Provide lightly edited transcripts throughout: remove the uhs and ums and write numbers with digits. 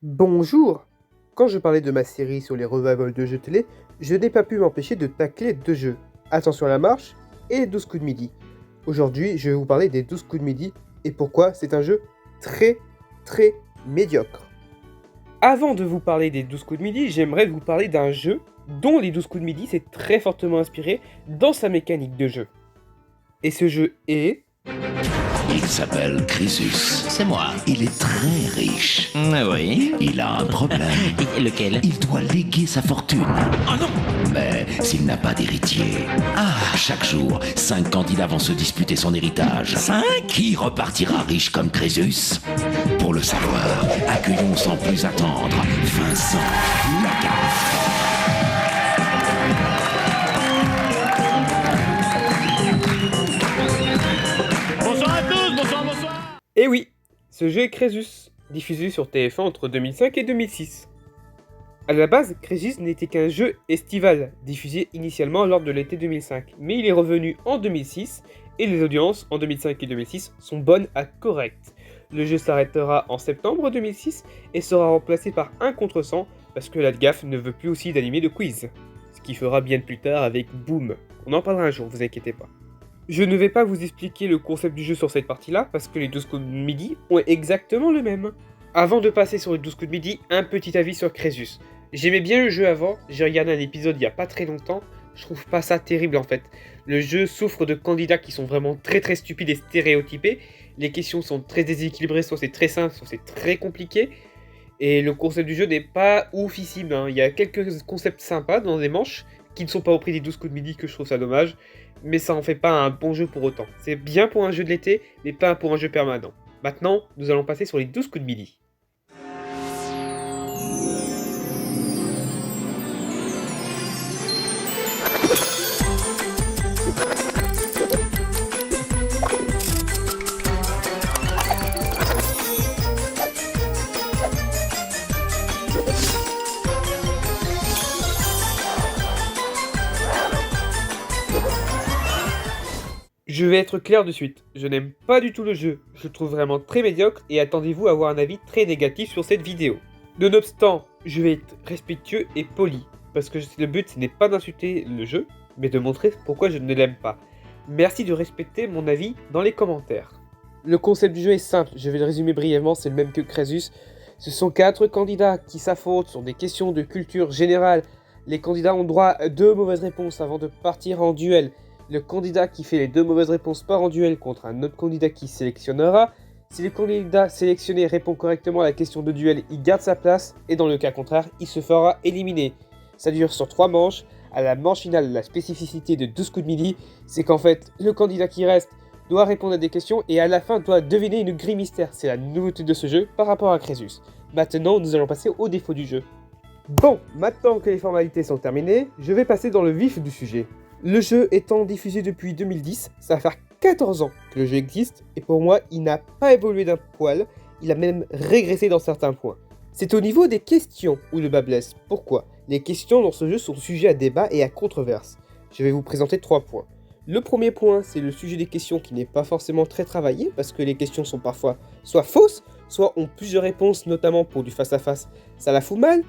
Bonjour! Quand je parlais de ma série sur les revivals de jeux télé, je n'ai pas pu m'empêcher de tacler deux jeux, Attention à la marche et 12 coups de midi. Aujourd'hui, je vais vous parler des 12 coups de midi et pourquoi c'est un jeu très très médiocre. Avant de vous parler des 12 coups de midi, j'aimerais vous parler d'un jeu dont les 12 coups de midi s'est très fortement inspiré dans sa mécanique de jeu. Et ce jeu est... Il s'appelle Crésus. C'est moi. Il est très riche. Oui. Il a un problème. Lequel? Il doit léguer sa fortune. Oh non! Mais s'il n'a pas d'héritier, chaque jour, 5 candidats vont se disputer son héritage. 5? Qui repartira riche comme Crésus? Pour le savoir, accueillons sans plus attendre Vincent Lagaffe. Eh oui, ce jeu est Crésus, diffusé sur TF1 entre 2005 et 2006. A la base, Crésus n'était qu'un jeu estival, diffusé initialement lors de l'été 2005, mais il est revenu en 2006, et les audiences en 2005 et 2006 sont bonnes à correctes. Le jeu s'arrêtera en septembre 2006 et sera remplacé par un contre 100 parce que la gaffe ne veut plus aussi d'animer de quiz. Ce qui fera bien plus tard avec Boom. On en parlera un jour, vous inquiétez pas. Je ne vais pas vous expliquer le concept du jeu sur cette partie-là, parce que les 12 coups de midi ont exactement le même. Avant de passer sur les 12 coups de midi, un petit avis sur Crésus. J'aimais bien le jeu avant, j'ai regardé un épisode il y a pas très longtemps, je trouve pas ça terrible en fait. Le jeu souffre de candidats qui sont vraiment très très stupides et stéréotypés, les questions sont très déséquilibrées, soit c'est très simple, soit c'est très compliqué, et le concept du jeu n'est pas oufissime, hein. Il y a quelques concepts sympas dans des manches, qui ne sont pas au prix des 12 coups de midi, que je trouve ça dommage, mais ça en fait pas un bon jeu pour autant. C'est bien pour un jeu de l'été, mais pas pour un jeu permanent. Maintenant, nous allons passer sur les 12 coups de midi. Je vais être clair de suite, je n'aime pas du tout le jeu, je le trouve vraiment très médiocre et attendez-vous à avoir un avis très négatif sur cette vidéo. Nonobstant, je vais être respectueux et poli, parce que le but ce n'est pas d'insulter le jeu, mais de montrer pourquoi je ne l'aime pas. Merci de respecter mon avis dans les commentaires. Le concept du jeu est simple, je vais le résumer brièvement, c'est le même que Crésus. Ce sont 4 candidats qui s'affrontent sur des questions de culture générale. Les candidats ont droit à 2 mauvaises réponses avant de partir en duel. Le candidat qui fait les 2 mauvaises réponses part en duel contre un autre candidat qui sélectionnera. Si le candidat sélectionné répond correctement à la question de duel, il garde sa place, et dans le cas contraire, il se fera éliminer. Ça dure sur 3 manches. À la manche finale, la spécificité de 12 coups de midi, c'est qu'en fait, le candidat qui reste doit répondre à des questions et à la fin doit deviner une grille mystère. C'est la nouveauté de ce jeu par rapport à Crésus. Maintenant, nous allons passer au défaut du jeu. Bon, maintenant que les formalités sont terminées, je vais passer dans le vif du sujet. Le jeu étant diffusé depuis 2010, ça va faire 14 ans que le jeu existe, et pour moi, il n'a pas évolué d'un poil, il a même régressé dans certains points. C'est au niveau des questions où le bas blesse. Pourquoi? Les questions dans ce jeu sont sujets à débat et à controverse. Je vais vous présenter 3 points. Le premier point, c'est le sujet des questions qui n'est pas forcément très travaillé, parce que les questions sont parfois soit fausses, soit ont plusieurs réponses, notamment pour du face-à-face, ça la fout mal.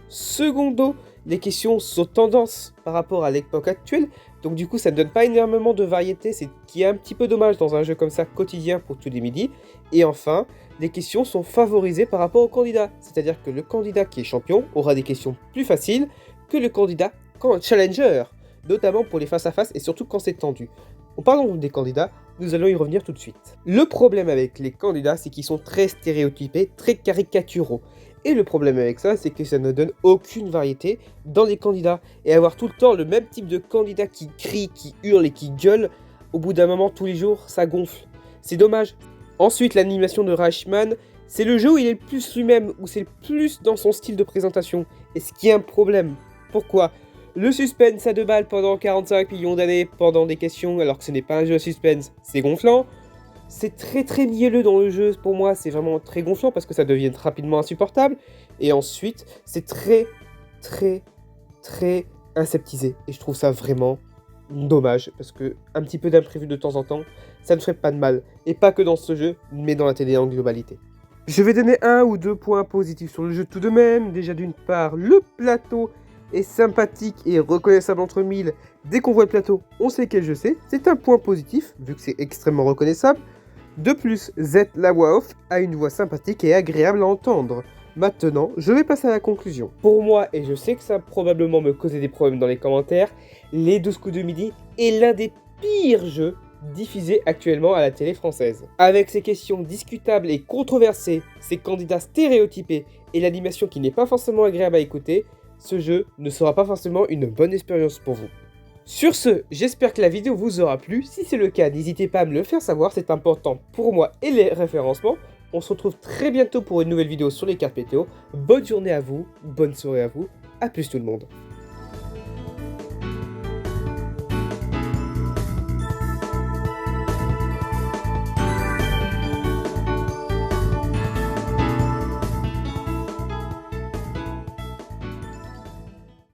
Secondo, les questions sont tendance par rapport à l'époque actuelle, donc du coup ça ne donne pas énormément de variété, c'est qui est un petit peu dommage dans un jeu comme ça quotidien pour tous les midis. Et enfin, les questions sont favorisées par rapport au candidat, c'est-à-dire que le candidat qui est champion aura des questions plus faciles que le candidat challenger, notamment pour les face-à-face et surtout quand c'est tendu. En parlant des candidats, nous allons y revenir tout de suite. Le problème avec les candidats, c'est qu'ils sont très stéréotypés, très caricaturaux. Et le problème avec ça, c'est que ça ne donne aucune variété dans les candidats. Et avoir tout le temps le même type de candidat qui crie, qui hurle et qui gueule, au bout d'un moment, tous les jours, ça gonfle. C'est dommage. Ensuite, l'animation de Reichmann, c'est le jeu où il est le plus lui-même, où c'est le plus dans son style de présentation. Et ce qui est un problème. Pourquoi ? Le suspense à 2 balles pendant 45 millions d'années, pendant des questions, alors que ce n'est pas un jeu à suspense, c'est gonflant. C'est très très mielleux dans le jeu, pour moi c'est vraiment très gonflant parce que ça devient rapidement insupportable. Et ensuite, c'est très très très aseptisé. Et je trouve ça vraiment dommage parce que un petit peu d'imprévu de temps en temps, ça ne ferait pas de mal. Et pas que dans ce jeu, mais dans la télé en globalité. Je vais donner 1 ou 2 points positifs sur le jeu tout de même. Déjà d'une part, le plateau est sympathique et reconnaissable entre mille. Dès qu'on voit le plateau, on sait quel jeu c'est un point positif, vu que c'est extrêmement reconnaissable. De plus, Z la voix off a une voix sympathique et agréable à entendre. Maintenant, je vais passer à la conclusion. Pour moi, et je sais que ça va probablement me causer des problèmes dans les commentaires, Les 12 coups de midi est l'un des pires jeux diffusés actuellement à la télé française. Avec ses questions discutables et controversées, ses candidats stéréotypés et l'animation qui n'est pas forcément agréable à écouter, ce jeu ne sera pas forcément une bonne expérience pour vous. Sur ce, j'espère que la vidéo vous aura plu. Si c'est le cas, n'hésitez pas à me le faire savoir, c'est important pour moi et les référencements. On se retrouve très bientôt pour une nouvelle vidéo sur les cartes météo. Bonne journée à vous, bonne soirée à vous, à plus tout le monde.